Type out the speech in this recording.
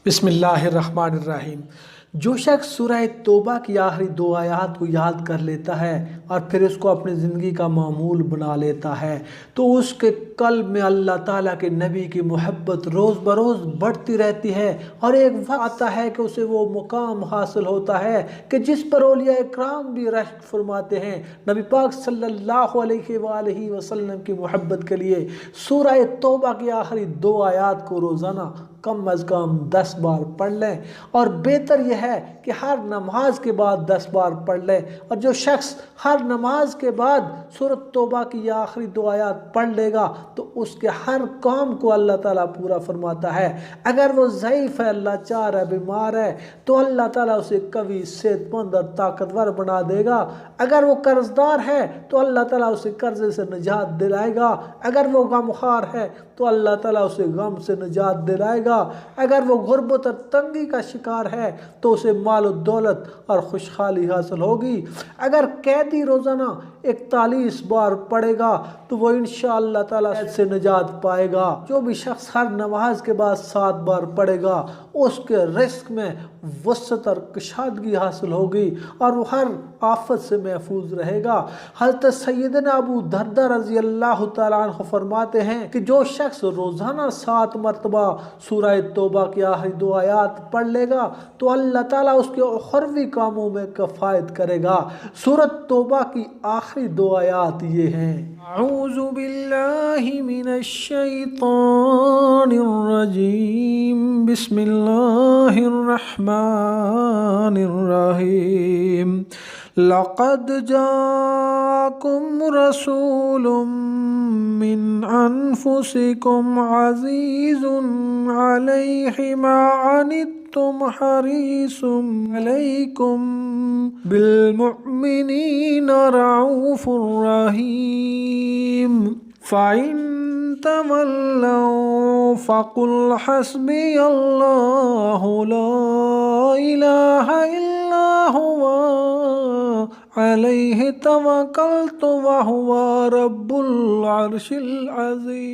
بسم اللہ الرحمن الرحیم۔ جو شخص سورہ توبہ کی آخری دو آیات کو یاد کر لیتا ہے اور پھر اس کو اپنی زندگی کا معمول بنا لیتا ہے تو اس کے قلب میں اللہ تعالیٰ کے نبی کی محبت روز بروز بڑھتی رہتی ہے، اور ایک وقت آتا ہے کہ اسے وہ مقام حاصل ہوتا ہے کہ جس پر اولیاء اکرام بھی رشک فرماتے ہیں۔ نبی پاک صلی اللہ علیہ وآلہ وسلم کی محبت کے لیے سورہ توبہ کی آخری دو آیات کو روزانہ کم از کم 10 بار پڑھ لیں، اور بہتر یہ ہے کہ ہر نماز کے بعد 10 بار پڑھ لیں۔ اور جو شخص ہر نماز کے بعد سورۃ توبہ کی یہ آخری دو آیات پڑھ لے گا تو اس کے ہر کام کو اللہ تعالیٰ پورا فرماتا ہے۔ اگر وہ ضعیف ہے، اللہ چار ہے، بیمار ہے، تو اللہ تعالیٰ اسے قوی، صحت مند اور طاقتور بنا دے گا۔ اگر وہ قرض دار ہے تو اللہ تعالیٰ اسے قرضے سے نجات دلائے گا۔ اگر وہ غمخوار ہے تو اللہ تعالیٰ اسے غم سے نجات دلائے گا۔ اگر وہ غربت اور تنگی کا شکار ہے تو اسے مال و دولت اور خوشحالی حاصل ہوگی۔ اگر قیدی روزانہ 41 بار پڑھے گا تو وہ انشاءاللہ تعالیٰ سے نجات پائے گا۔ جو بھی شخص ہر نماز کے بعد 7 بار پڑھے گا اس کے رزق میں وسعت اور کشادگی حاصل ہوگی اور وہ ہر آفت سے محفوظ رہے گا۔ حضرت سیدنا ابو دردہ رضی اللہ تعالیٰ عنہ فرماتے ہیں کہ جو شخص روزانہ 7 مرتبہ سورہ توبہ کی آخری دو آیات پڑھ لے گا تو اللہ تعالیٰ اس کے اخروی کاموں میں کفایت کرے گا۔ سورۃ توبہ کی آخری دو آیات یہ ہیں: اعوذ باللہ من الشیطان الرجیم، بسم اللہ الرحمن الرحیم۔ لقد جاءکم رسول من انفسکم عزیز علیہ ما عنتم حریص علیکم بالمؤمنین رعوف رحیم۔ فَإِن تَوَلَّوْا فَقُلْ حَسْبِيَ اللَّهُ لَا إِلَٰهَ إِلَّا هُوَ عَلَيْهِ تَوَكَّلْتُ وَهُوَ رَبُّ الْعَرْشِ الْعَظِيمِ۔